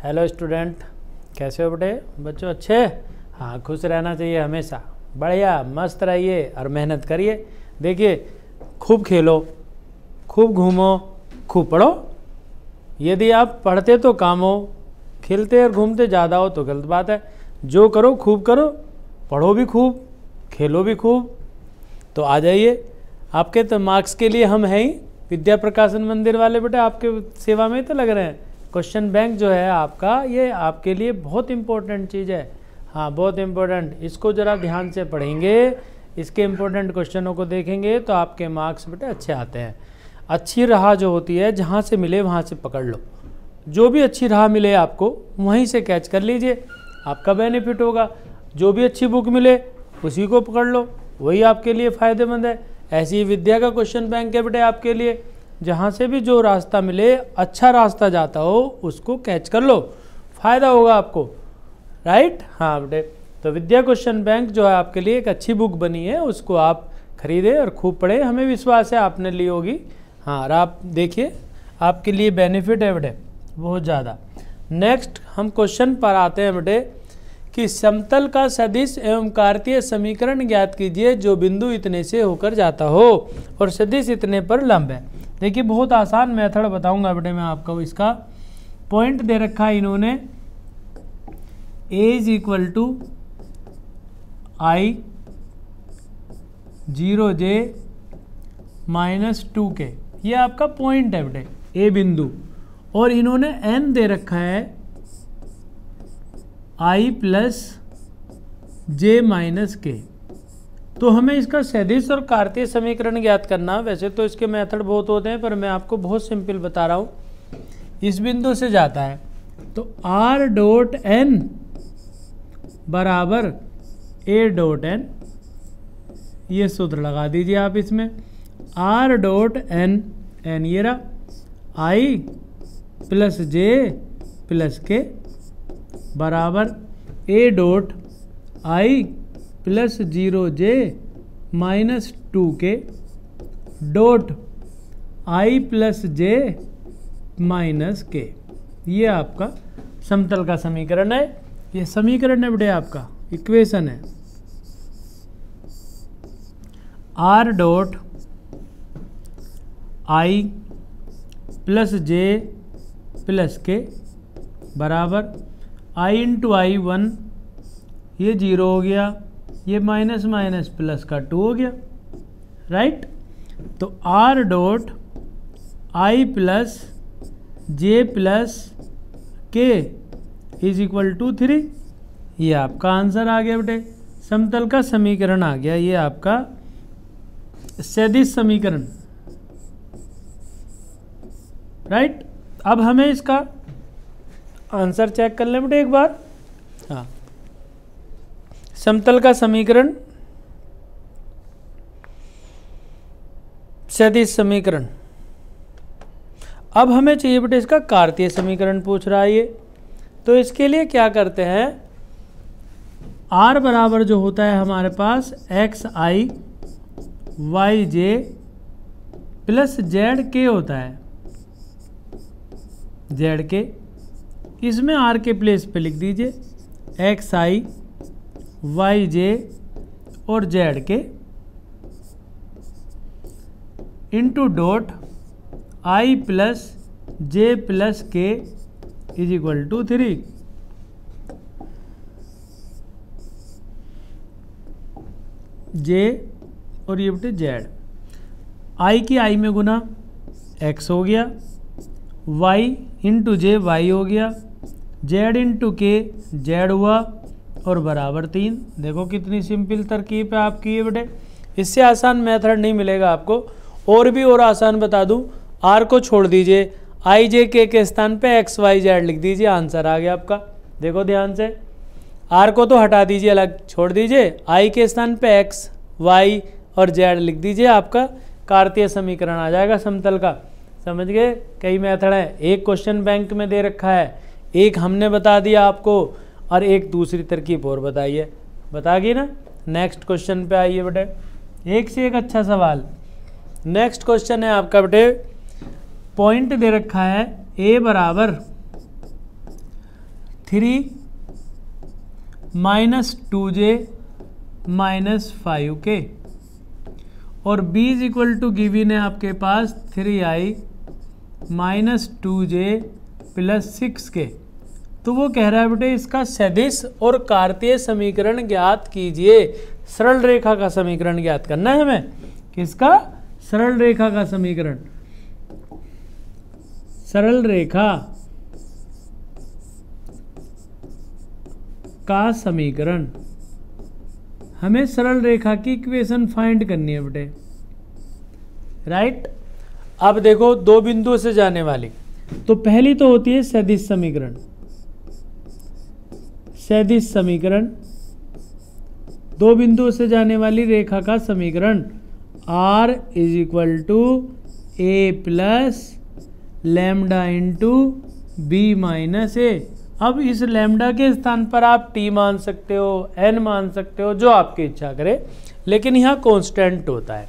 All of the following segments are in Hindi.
हेलो स्टूडेंट, कैसे हो बेटे? बच्चों अच्छे? हाँ, खुश रहना चाहिए हमेशा। बढ़िया मस्त रहिए और मेहनत करिए। देखिए, खूब खेलो, खूब घूमो, खूब पढ़ो। यदि आप पढ़ते तो काम हो, खेलते और घूमते ज़्यादा हो तो गलत बात है। जो करो खूब करो, पढ़ो भी खूब, खेलो भी खूब। तो आ जाइए, आपके तो मार्क्स के लिए हम हैं ही, विद्या प्रकाशन मंदिर वाले बेटे आपके सेवा में तो लग रहे हैं। क्वेश्चन बैंक जो है आपका, ये आपके लिए बहुत इम्पोर्टेंट चीज़ है। हाँ, बहुत इम्पोर्टेंट। इसको ज़रा ध्यान से पढ़ेंगे, इसके इम्पोर्टेंट क्वेश्चनों को देखेंगे तो आपके मार्क्स बेटे अच्छे आते हैं। अच्छी राह जो होती है, जहाँ से मिले वहाँ से पकड़ लो। जो भी अच्छी राह मिले आपको वहीं से कैच कर लीजिए, आपका बेनिफिट होगा। जो भी अच्छी बुक मिले उसी को पकड़ लो, वही आपके लिए फ़ायदेमंद है। ऐसी विद्या का क्वेश्चन बैंक है बेटे आपके लिए। जहाँ से भी जो रास्ता मिले, अच्छा रास्ता जाता हो, उसको कैच कर लो, फ़ायदा होगा आपको। राइट? हाँ बेटे, तो विद्या क्वेश्चन बैंक जो है आपके लिए एक अच्छी बुक बनी है, उसको आप खरीदें और खूब पढ़ें। हमें विश्वास है आपने ली होगी। हाँ, और आप देखिए, आपके लिए बेनिफिट है बेटे बहुत ज़्यादा। नेक्स्ट हम क्वेश्चन पर आते हैं बेटे कि समतल का सदिश एवं कार्तीय समीकरण ज्ञात कीजिए जो बिंदु इतने से होकर जाता हो और सदिश इतने पर लंब है। देखिए, बहुत आसान मेथड बताऊंगा बेटे मैं आपको। इसका पॉइंट दे रखा है इन्होंने, a = I 0j - 2k, ये आपका पॉइंट है बेटे, ए बिंदु। और इन्होंने n दे रखा है I + j - k। तो हमें इसका सदिश और कार्तीय समीकरण ज्ञात करना। वैसे तो इसके मेथड बहुत होते हैं, पर मैं आपको बहुत सिंपल बता रहा हूँ। इस बिंदु से जाता है तो r.n बराबर a.n, ये सूत्र लगा दीजिए आप इसमें। r.n, n ये रहा, I + j + k बराबर a.I + 0j - 2k dot I + j - k। ये आपका समतल का समीकरण है। ये समीकरण है बेटे आपका, इक्वेशन है। r.I + j + k बराबर I × I1, ये 0 हो गया, ये माइनस माइनस प्लस का 2 हो गया। राइट? तो r.I + j + k = 3। ये आपका आंसर आ गया बेटे, समतल का समीकरण आ गया। ये आपका सदिश समीकरण। राइट? अब हमें इसका आंसर चेक कर लें बेटे एक बार। हाँ, समतल का समीकरण, सदिश समीकरण। अब हमें चाहिए बेटे इसका कार्तीय समीकरण पूछ रहा है ये। तो इसके लिए क्या करते हैं, r बराबर जो होता है हमारे पास xi yj + zk होता है, zk। इसमें r के प्लेस पे लिख दीजिए xi yj और zk into dot I + j + k = 3। j और ये बेटे z, I की I में गुना x हो गया, y × j y हो गया, z × k z हुआ और बराबर 3। देखो कितनी सिंपल तरकीब है आपकी ये बेटे। इससे आसान मेथड नहीं मिलेगा आपको। और भी और आसान बता दूं, r को छोड़ दीजिए, i j k के स्थान पे x y z लिख दीजिए, आंसर आ गया आपका। देखो ध्यान से, r को तो हटा दीजिए, अलग छोड़ दीजिए, i के स्थान पे x y और z लिख दीजिए, आपका कार्तीय समीकरण आ जाएगा समतल का। समझ गए? कई मेथड है, एक क्वेश्चन बैंक में दे रखा है, एक हमने बता दिया आपको, और एक दूसरी तरकीब और बताइए। बताइए ना। नेक्स्ट क्वेश्चन पे आइए बेटे, एक से एक अच्छा सवाल। नेक्स्ट क्वेश्चन है आपका बेटे, पॉइंट दे रखा है a बराबर 3 माइनस 2j माइनस 5k, और b is equal to given है आपके पास 3i minus 2j plus 6k। तो वो कह रहा है बेटे इसका सदिश और कार्तीय समीकरण ज्ञात कीजिए। सरल रेखा का समीकरण ज्ञात करना है हमें। किसका? सरल रेखा का समीकरण। सरल रेखा का समीकरण, हमें सरल रेखा की इक्वेशन फाइंड करनी है बेटे, राइट। अब देखो दो बिंदुओं से जाने वाली, तो पहली तो होती है सदिश समीकरण। सदिश समीकरण, दो बिंदुओं से जाने वाली रेखा का समीकरण r is equal to A plus lambda into B minus A. अब इस लैम्डा के स्थान पर आप t मान सकते हो, n मान सकते हो, जो आपकी इच्छा करे, लेकिन यहाँ कांस्टेंट होता है।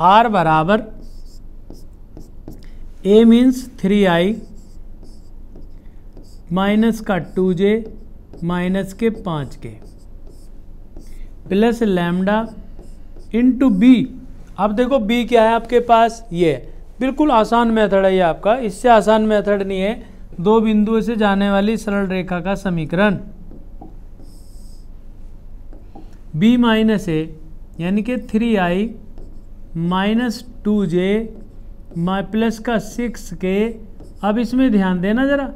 r बराबर a मीन्स 3i माइनस का 2j माइनस के 5k plus lambda into B. अब देखो b क्या है आपके पास, ये बिल्कुल आसान मेथड है ये आपका, इससे आसान मेथड नहीं है। दो बिंदुओं से जाने वाली सरल रेखा का समीकरण b माइनस ए यानी कि 3i माइनस 2j प्लस का 6k। अब इसमें ध्यान देना जरा,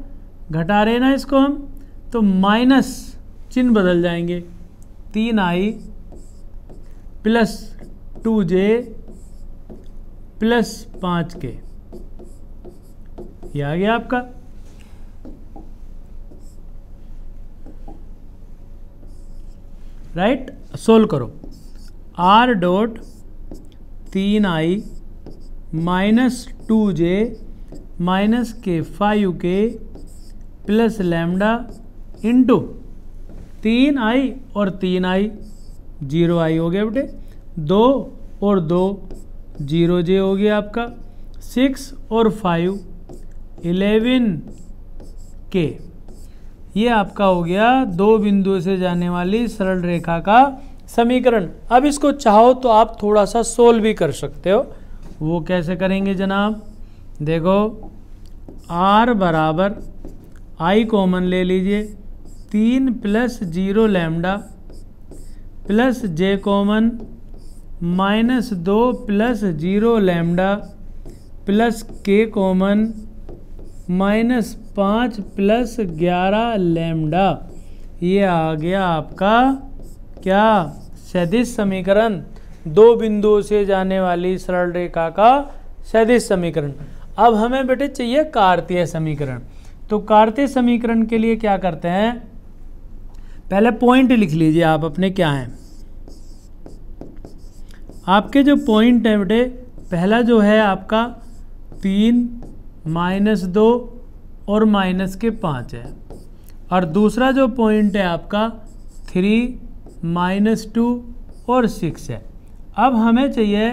घटा रहे ना इसको हम, तो माइनस चिन्ह बदल जाएंगे, 3i plus 2j plus 5k, ये आ गया आपका। राइट, सोल्व करो। r dot 3i minus 2j minus के 5k plus lambda into 3i और 3i 0i हो गया बेटे, 2 और 2 0j हो गया आपका, 6 और 5 11k। ये आपका हो गया दो बिंदुओं से जाने वाली सरल रेखा का समीकरण। अब इसको चाहो तो आप थोड़ा सा सोल्व भी कर सकते हो। वो कैसे करेंगे जनाब, देखो r बराबर i कॉमन ले लीजिए, 3 plus 0 lambda plus j common minus 2 plus 0 lambda plus k common minus 5 plus 11 lambda. ये आ गया आपका क्या, सदिश समीकरण, दो बिंदुओं से जाने वाली सरल रेखा का सदिश समीकरण। अब हमें बेटे चाहिए कार्तीय समीकरण। तो कार्तीय समीकरण के लिए क्या करते हैं, पहले पॉइंट लिख लीजिए आप अपने क्या हैं। आपके जो पॉइंट है बेटे, पहला जो है आपका 3 माइनस 2 और माइनस के 5 है, और दूसरा जो पॉइंट है आपका 3 माइनस 2 और 6 है। अब हमें चाहिए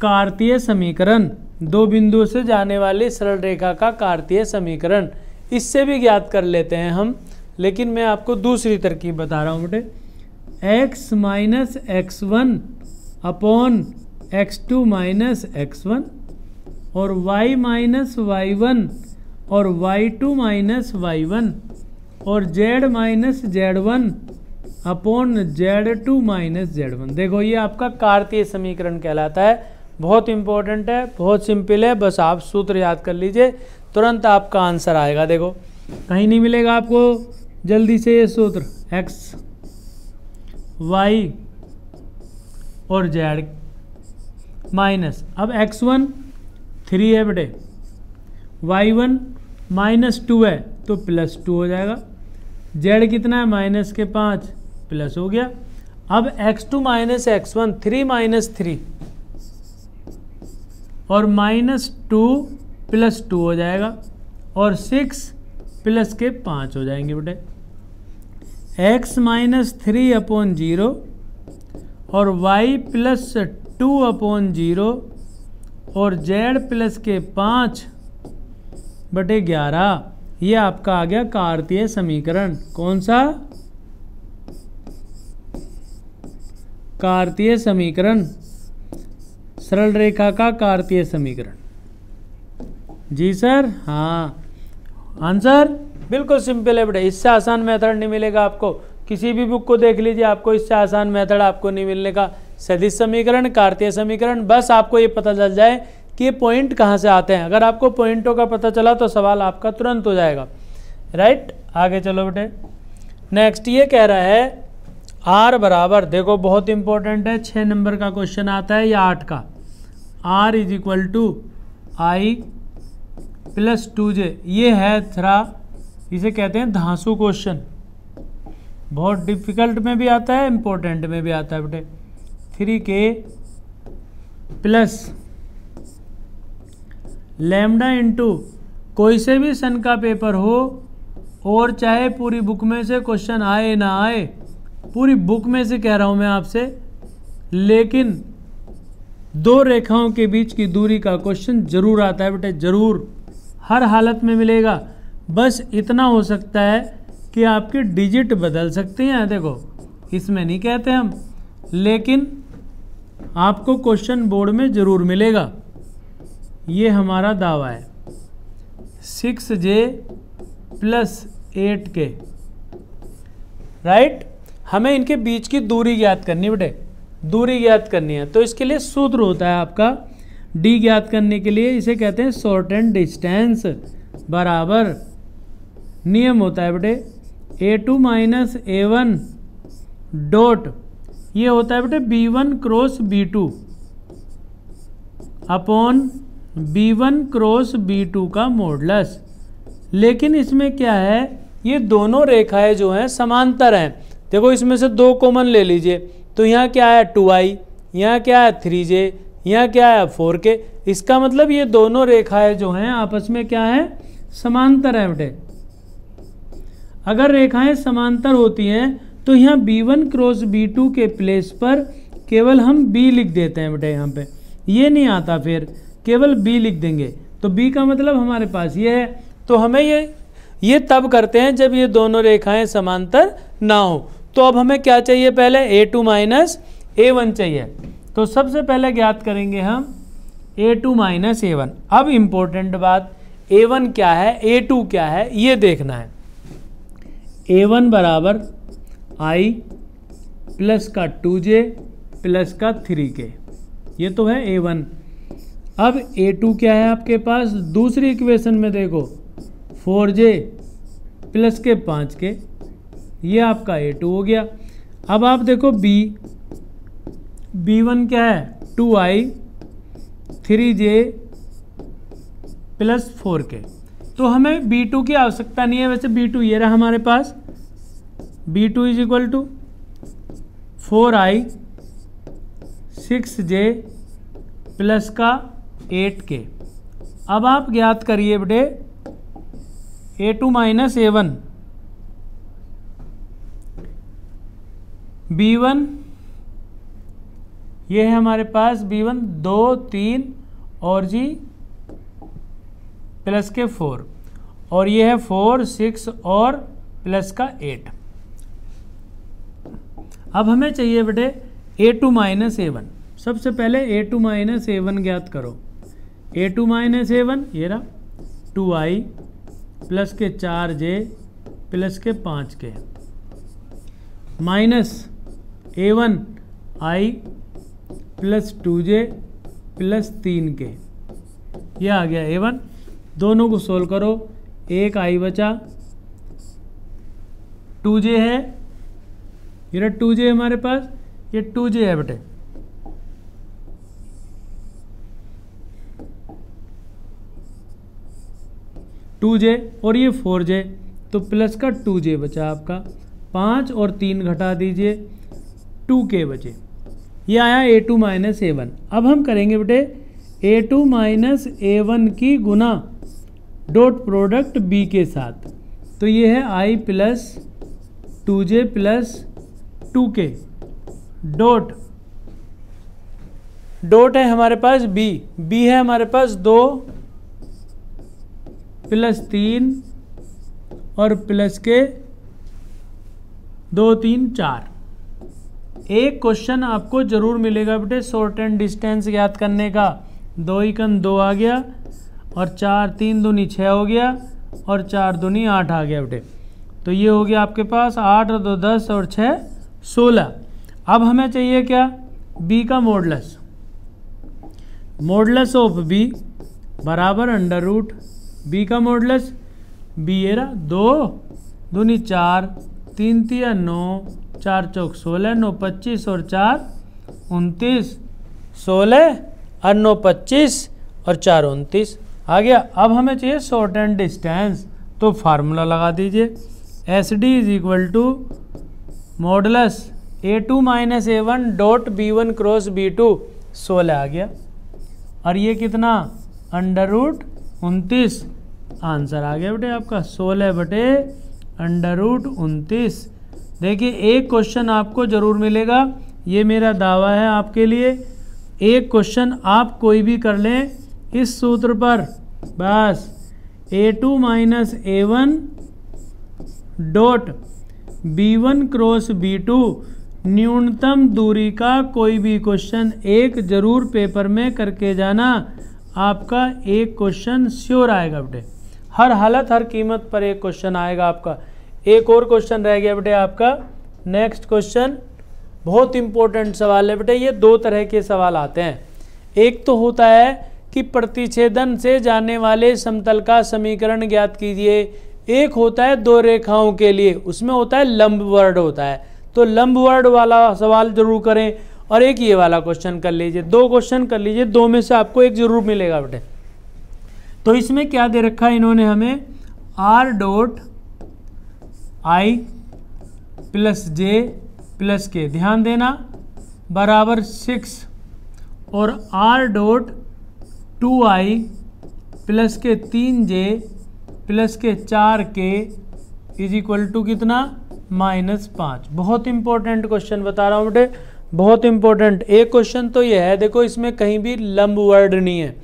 कार्तीय समीकरण, दो बिंदुओं से जाने वाली सरल रेखा का कार्तीय समीकरण। इससे भी ज्ञात कर लेते हैं हम, लेकिन मैं आपको दूसरी तरकीब बता रहा हूँ बेटे। x minus x1 upon x2 minus x1 और y माइनस y1 और y2 माइनस y1 और z minus z1 upon z2 minus z1। देखो ये आपका कार्तीय समीकरण कहलाता है। बहुत इंपॉर्टेंट है, बहुत सिंपल है, बस आप सूत्र याद कर लीजिए, तुरंत आपका आंसर आएगा। देखो कहीं नहीं मिलेगा आपको, जल्दी से ये सूत्र x y और z माइनस, अब x1 3 है बेटे, y1 माइनस 2 है तो प्लस 2 हो जाएगा, z कितना है माइनस के 5 प्लस हो गया। अब x2 माइनस x1 3 माइनस 3 और माइनस 2 प्लस 2 हो जाएगा, और 6 प्लस के 5 हो जाएंगे बेटे। x माइनस 3 अपॉन 0 और y प्लस 2 अपॉन 0 और z प्लस के 5 बटे 11 ये आपका आ गया कार्तीय समीकरण। कौन सा? कार्तीय समीकरण, सरल रेखा का कार्तीय समीकरण। जी सर, हाँ। आंसर बिल्कुल सिंपल है बेटा, इससे आसान मेथड नहीं मिलेगा आपको। किसी भी बुक को देख लीजिए, आपको इससे आसान मेथड आपको नहीं मिलने का। सदिश समीकरण, कार्तीय समीकरण, बस आपको ये पता चल जाए कि ये पॉइंट कहाँ से आते हैं। अगर आपको पॉइंटों का पता चला तो सवाल आपका तुरंत हो जाएगा। राइट, आगे चलो बेटे। नेक्स्ट ये कह रहा है आर बराबर, देखो बहुत इंपॉर्टेंट है, 6 नंबर का क्वेश्चन आता है या 8 का। R is equal to I plus 2j। ये है थोड़ा, इसे कहते हैं धांसू क्वेश्चन। बहुत डिफिकल्ट में भी आता है, इंपॉर्टेंट में भी आता है बेटे। 3k प्लस लैम्डा इंटू कोई से भी सन का पेपर हो, और चाहे पूरी बुक में से क्वेश्चन आए ना आए, पूरी बुक में से कह रहा हूं मैं आपसे, लेकिन 2 रेखाओं के बीच की दूरी का क्वेश्चन जरूर आता है बेटे, जरूर, हर हालत में मिलेगा। बस इतना हो सकता है कि आपके डिजिट बदल सकते हैं, देखो इसमें नहीं कहते हम, लेकिन आपको क्वेश्चन बोर्ड में जरूर मिलेगा। ये हमारा दावा है। 6j plus 8k। राइट, हमें इनके बीच की दूरी ज्ञात करनी बेटे, दूरी ज्ञात करनी है। तो इसके लिए सूत्र होता है आपका, d ज्ञात करने के लिए इसे कहते हैं शॉर्ट एंड डिस्टेंस, बराबर नियम होता है बेटे a2 माइनस a1 डॉट, ये होता है बेटे b1 cross b2 upon b1 cross b2 का मॉडुलस। लेकिन इसमें क्या है, ये दोनों रेखाएं जो हैं समांतर हैं। देखो इसमें से 2 कॉमन ले लीजिए, तो यहाँ क्या है 2i, यहाँ क्या है 3j, यहाँ क्या है 4k। इसका मतलब ये दोनों रेखाएं जो हैं आपस में क्या है, समांतर है बेटे। अगर रेखाएं समांतर होती हैं तो यहाँ b1 क्रॉस b2 के प्लेस पर केवल हम b लिख देते हैं बेटे, यहाँ पे ये नहीं आता, फिर केवल b लिख देंगे। तो b का मतलब हमारे पास ये है। तो हमें ये तब करते हैं जब ये दोनों रेखाएं समांतर ना हो। तो अब हमें क्या चाहिए, पहले a2 माइनस a1 चाहिए। तो सबसे पहले ज्ञात करेंगे हम a2 माइनस a1। अब इम्पोर्टेंट बात, a1 क्या है a2 क्या है ये देखना है। a1 बराबर i प्लस का 2j प्लस का 3k, ये तो है a1। अब a2 क्या है आपके पास, दूसरी इक्वेशन में देखो 4j प्लस के 5k, ये आपका a2 हो गया। अब आप देखो b1 क्या है 2i 3j प्लस 4k। तो हमें b2 की आवश्यकता नहीं है, वैसे b2 ये रहा हमारे पास, b2 is equal to 4i 6j plus का 8k। अब आप ज्ञात करिए बेटे a2 माइनस a1, b1 ये है हमारे पास b1 2 3 और जी प्लस के 4, और ये है 4 6 और प्लस का 8। अब हमें चाहिए बेटे a2 माइनस a1। सबसे पहले a2 माइनस a1 ज्ञात करो। a2 माइनस a1 ये रहा 2i प्लस के 4j प्लस के 5k minus a1 i plus 2j plus 3k, ये आ गया a1। दोनों को सोल्व करो, एक i बचा, 2j है, ये 2j हमारे पास, ये 2j है बेटे। और ये 4j, तो प्लस का 2j बचा आपका, 5 और 3 घटा दीजिए, 2k बचे। ये आया a2 माइनस a1। अब हम करेंगे बेटे a2 माइनस a1 की गुना डॉट प्रोडक्ट b के साथ। तो ये है i plus 2j plus 2k dot है हमारे पास b है हमारे पास 2 प्लस 3 और प्लस के 2 3 4। एक क्वेश्चन आपको जरूर मिलेगा बेटे शॉर्ट एंड डिस्टेंस ज्ञात करने का। 2 एकम 2 आ गया और 4 3 दूनी 6 हो गया और 4 दूनी 8 आ गया बेटे। तो ये हो गया आपके पास 8 और 2 10 और 6 16। अब हमें चाहिए क्या, b का मॉडुलस। मॉडुलस ऑफ b बराबर अंडर रूट b का मॉडुलस। b ये रहा 2 दूनी 4 3 3 9 4 चौक 16 9 25 और 4 29 16 और 9 25 और 4 29 आ गया। अब हमें चाहिए शॉर्ट एंड डिस्टेंस, तो फार्मूला लगा दीजिए। S D is equal to modulus A2 minus A1 dot B1 cross B2 16 आ गया। और ये कितना अंडर रूट 29। आंसर आ गया बेटे आपका 16 बटे अंडर रूट 29। देखिए एक क्वेश्चन आपको जरूर मिलेगा, ये मेरा दावा है आपके लिए। एक क्वेश्चन आप कोई भी कर लें इस सूत्र पर, बस A2 minus A1 dot B1 cross B2 न्यूनतम दूरी का कोई भी क्वेश्चन एक जरूर पेपर में करके जाना। आपका एक क्वेश्चन श्योर आएगा बेटे, हर हालत हर कीमत पर एक क्वेश्चन आएगा आपका। एक और क्वेश्चन रह गया बेटे आपका, नेक्स्ट क्वेश्चन बहुत इंपॉर्टेंट सवाल है बेटे। ये 2 तरह के सवाल आते हैं। एक तो होता है कि प्रतिच्छेदन से जाने वाले समतल का समीकरण ज्ञात कीजिए। एक होता है 2 रेखाओं के लिए, उसमें होता है लंबवर्ड होता है, तो लंबवर्ड वाला सवाल जरूर करें। और एक ये वाला क्वेश्चन कर लीजिए, 2 क्वेश्चन कर लीजिए, 2 में से आपको एक जरूर मिलेगा बेटे। तो इसमें क्या दे रखा है इन्होंने हमें, r dot i plus J plus के, ध्यान देना, बराबर 6 और r डॉट 2i प्लस के 3j प्लस के 4k इज इक्वल टू कितना, -5। बहुत इंपॉर्टेंट क्वेश्चन बता रहा हूँ बेटे, बहुत इंपॉर्टेंट। एक क्वेश्चन तो ये है, देखो इसमें कहीं भी लंब वर्ड नहीं है,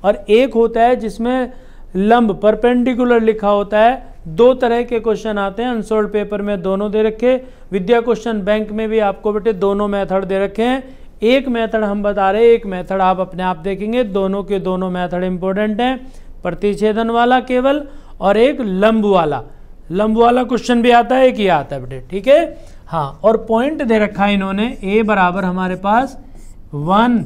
और एक होता है जिसमें लंब परपेंडिकुलर लिखा होता है। 2 तरह के क्वेश्चन आते हैं अनसोल्ड पेपर में, दोनों दे रखे। विद्या क्वेश्चन बैंक में भी आपको बेटे दोनों मेथड दे रखे हैं। एक मेथड हम बता रहे हैं, एक मेथड आप अपने आप देखेंगे। दोनों के दोनों मेथड इंपॉर्टेंट हैं, प्रतिच्छेदन वाला केवल और एक लंब वाला। लंब वाला क्वेश्चन भी आता है, एक ही आता है बेटे, ठीक है। हाँ, और पॉइंट दे रखा है इन्होंने, ए बराबर हमारे पास 1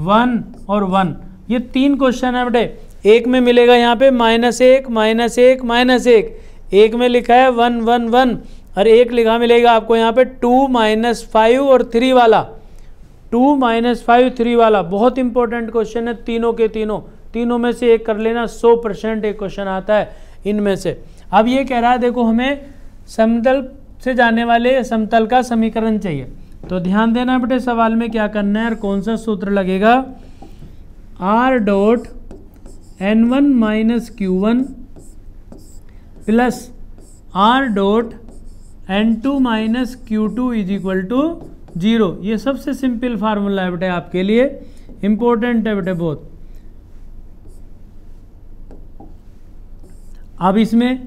1 और 1, ये 3 क्वेश्चन है बेटे। एक में मिलेगा यहाँ पे -1 -1 -1, एक में लिखा है 1 1 1, और एक लिखा मिलेगा आपको यहाँ पे 2 -5 और 3 वाला, 2 -5 3 वाला। बहुत इंपॉर्टेंट क्वेश्चन है, तीनों के तीनों में से एक कर लेना, 100% एक क्वेश्चन आता है इनमें से। अब ये कह रहा है देखो हमें समतल से जाने वाले समतल का समीकरण चाहिए, तो ध्यान देना बेटे सवाल में क्या करना है और कौन सा सूत्र लगेगा। r dot n1 minus q1 plus r dot n2 minus q2 is equal to 0। ये सबसे सिंपल फार्मूला है बेटे आपके लिए, इंपॉर्टेंट है बेटे बहुत। अब इसमें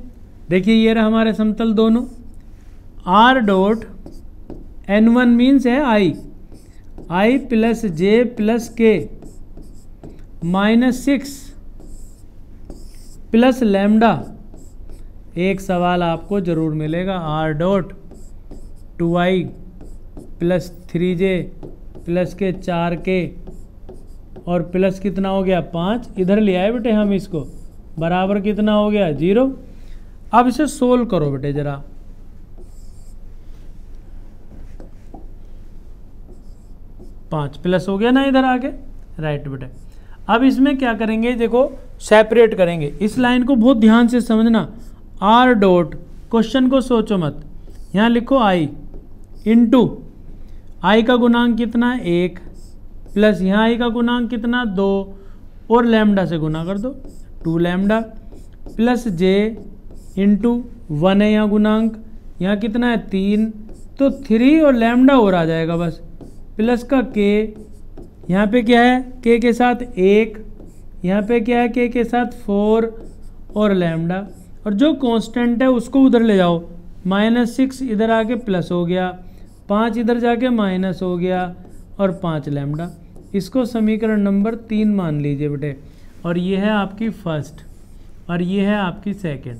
देखिए ये रहा हमारे समतल दोनों, r डॉट n1 मीन्स है i प्लस जे प्लस के -6 प्लस लैम्डा। एक सवाल आपको जरूर मिलेगा, r dot 2i plus 3j plus के 4k और प्लस कितना हो गया 5, इधर ले आए बेटे हम इसको, बराबर कितना हो गया 0। अब इसे सोल्व करो बेटे जरा, पाँच प्लस हो गया ना इधर आके, राइट बेटे। अब इसमें क्या करेंगे, देखो सेपरेट करेंगे। इस लाइन को बहुत ध्यान से समझना, r डॉट, क्वेश्चन को सोचो मत, यहाँ लिखो i इंटू i का गुणांक कितना 1 प्लस यहाँ i का गुणांक कितना 2 और लैम्डा से गुना कर दो 2 लैम्डा प्लस j इंटू 1 है यहाँ गुणांक, यहाँ कितना है 3, तो 3 और लैम्डा और आ जाएगा बस, प्लस का k, यहाँ पे क्या है k के साथ 1, यहाँ पे क्या है k के साथ 4 और लैम्डा। और जो कांस्टेंट है उसको उधर ले जाओ, -6 इधर आके प्लस हो गया, 5 इधर जाके माइनस हो गया और 5 लैम्डा। इसको समीकरण नंबर 3 मान लीजिए बेटे। और ये है आपकी फर्स्ट और ये है आपकी सेकंड।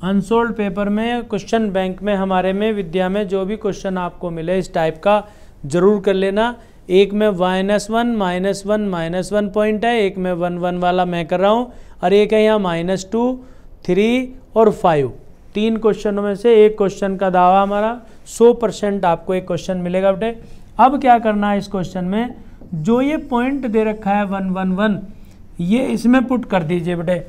अनसोल्ड पेपर में क्वेश्चन बैंक में हमारे में विद्या में जो भी क्वेश्चन आपको मिले इस टाइप का ज़रूर कर लेना। एक में -1 पॉइंट है, एक में 1 1 वाला मैं कर रहा हूँ, और एक है यहाँ -2 3 और 5। 3 क्वेश्चनों में से एक क्वेश्चन का दावा हमारा 100% आपको एक क्वेश्चन मिलेगा बेटे। अब क्या करना है इस क्वेश्चन में, जो ये पॉइंट दे रखा है 1 1 1, ये इसमें पुट कर दीजिए बेटे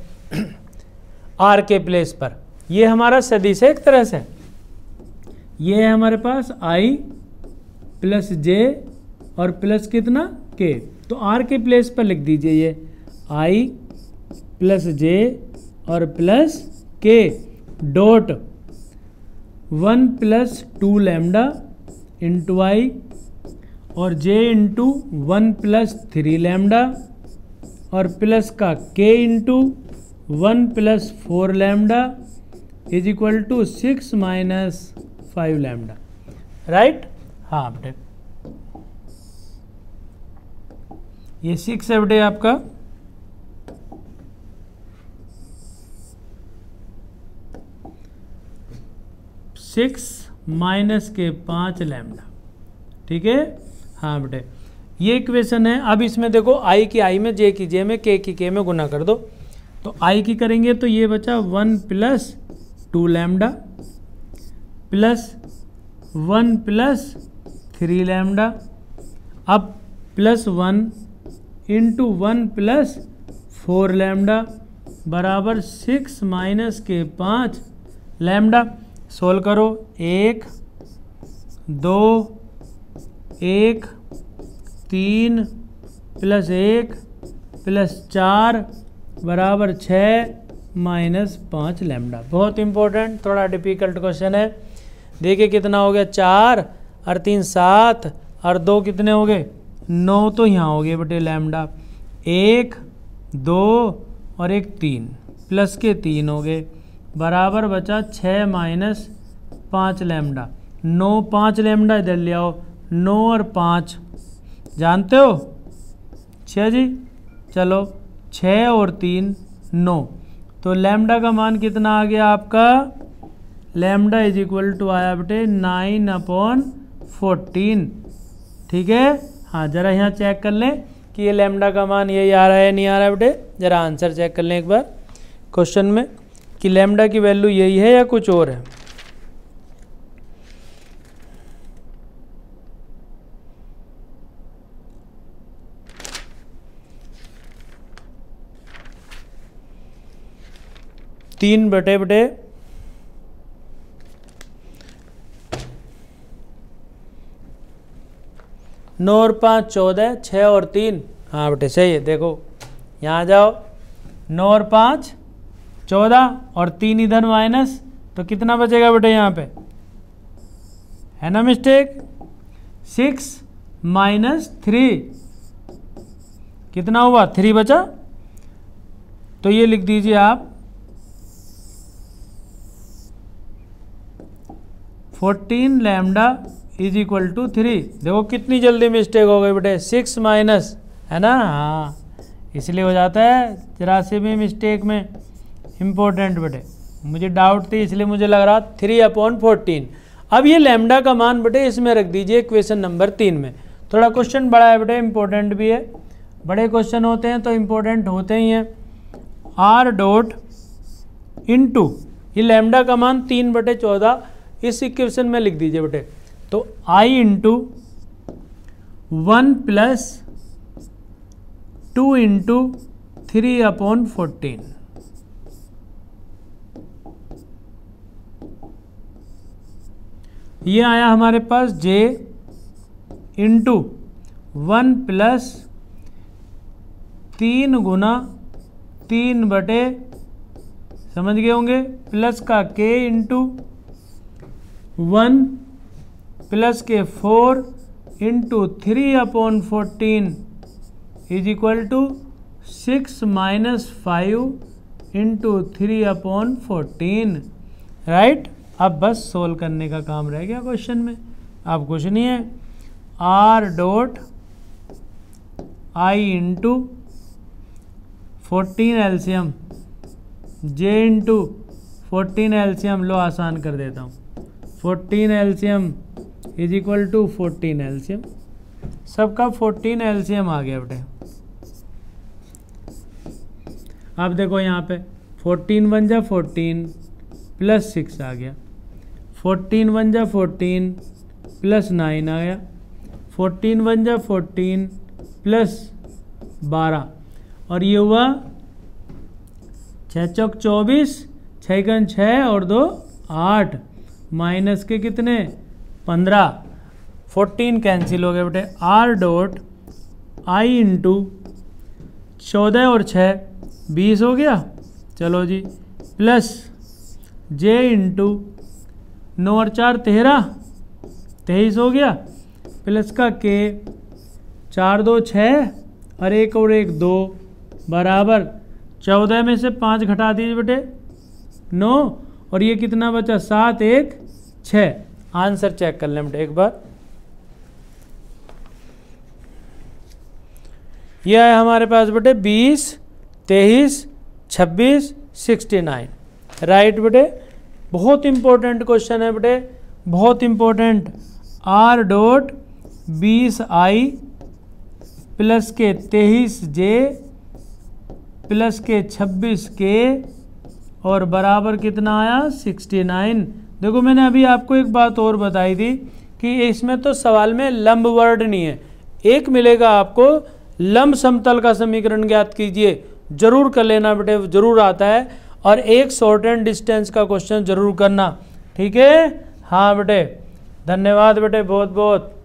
आर के प्लेस पर। ये हमारा सदिश है एक तरह से, ये है हमारे पास i प्लस j और प्लस कितना k। तो r के प्लेस पर लिख दीजिए ये i प्लस j और plus k dot 1 + 2 lambda into i और j इंटू 1 + 3 लैम्डा और प्लस का k into 1 + 4 lambda is equal to 6 - 5 lambda. Right. हाँ बेटे, ये 6 है बेटे आपका, -5 लैम्डा। ठीक है। हाँ बेटे, ये इक्वेशन है। अब इसमें देखो i की i में, j की j में, k की k में गुना कर दो। तो i की करेंगे तो ये बचा 1 + 2 लैम्डा प्लस 1 + 3 लैम्डा। अब +1 इंटू 1 + 4 लैम्डा बराबर 6 - के 5 लैम्डा। सोल्व करो, 1 2 1 3 + 1 + 4 बराबर 6 - 5 लैम्डा। बहुत इंपॉर्टेंट, थोड़ा डिफिकल्ट क्वेश्चन है। देखिए कितना हो गया, 4 और 3 7 और 2 कितने हो गए, 9। तो यहाँ हो गए बेटे लैम्डा 1 2 और 1 3 प्लस के 3 हो गए बराबर बचा 6 - 5 लैम्डा। 9 5 लैम्डा इधर ले आओ, 9 और 5 जानते हो 6 जी। चलो 6 और 3 9, तो लैम्डा का मान कितना आ गया आपका, लैम्डा इज इक्वल टू आया बेटे 9/14। ठीक है। हाँ जरा यहाँ चेक कर लें कि ये लैम्डा का मान यही आ रहा है नहीं आ रहा है बेटे। जरा आंसर चेक कर लें एक बार क्वेश्चन में कि लैम्डा की वैल्यू यही है या कुछ और है। तीन बटे 9 और 5 14, 6 और 3। हाँ बेटे सही है। देखो यहाँ जाओ, 9 और 5 14 और 3 इधर माइनस, तो कितना बचेगा बेटे यहाँ पे, है ना मिस्टेक। 6 - 3 कितना हुआ, 3 बचा। तो ये लिख दीजिए आप 14 लैम्डा इज इक्वल टू 3। देखो कितनी जल्दी मिस्टेक हो गई बेटे, 6 माइनस, है ना। हाँ इसलिए हो जाता है 83 में मिस्टेक में। इम्पोर्टेंट बेटे, मुझे डाउट थी इसलिए मुझे लग रहा 3/14। अब ये लैम्डा का मान बेटे इसमें रख दीजिए क्वेश्चन नंबर 3 में। थोड़ा क्वेश्चन बड़ा है बेटे, इम्पोर्टेंट भी है। बड़े क्वेश्चन होते हैं तो इम्पोर्टेंट होते ही हैं। r डॉट इंटू ये लैम्डा का मान 3/14 इस इक्वेशन में लिख दीजिए बेटे। तो i इंटू 1 + 2 इंटू 3/14। ये आया हमारे पास j इंटू 1 + 3 गुना 3/, समझ गए होंगे, प्लस का k इंटू 1 प्लस के 4 into 3/14 is equal to 6 - 5 into 3/14, right. अब बस सोल्व करने का काम रह गया क्वेश्चन में, अब कुछ नहीं है। R dot I into 14 LCM J into 14 LCM, लो आसान कर देता हूँ, 14 LCM is equal to 14 LCM, सबका 14 एलसीएम आ गया बेटे। अब देखो यहाँ पे 14 वन जा 14 प्लस 6 आ गया, 14 वन जा 14 प्लस 9 आ गया, 14 वन जा 14 प्लस 12, और ये हुआ 6 चौक 24, 6 गन 6 और 2 8, माइनस के कितने 15, 14 कैंसिल हो गए बेटे। आर डॉट आई इंटू 14 और 6 20 हो गया, चलो जी, प्लस जे इंटू 9 और 4 13, 23 हो गया, प्लस का के 4 2 6 और 1 और 1 2 बराबर 14 में से 5 घटा दीजिए बेटे 9, और ये कितना बचा 7 1 6। आंसर चेक कर लें बेटे एक बार। यह है हमारे पास बेटे 20 23 26 69, राइट बेटे। बहुत इंपॉर्टेंट क्वेश्चन है बेटे, बहुत इंपॉर्टेंट। आर डॉट 20 आई प्लस के 23 जे प्लस के 26 के और बराबर कितना आया 69। देखो मैंने अभी आपको एक बात और बताई थी कि इसमें तो सवाल में लंब वर्ड नहीं है, एक मिलेगा आपको लंब समतल का समीकरण ज्ञात कीजिए, जरूर कर लेना बेटे, जरूर आता है, और एक शॉर्ट एंड डिस्टेंस का क्वेश्चन जरूर करना, ठीक है। हाँ बेटे, धन्यवाद बेटे बहुत बहुत।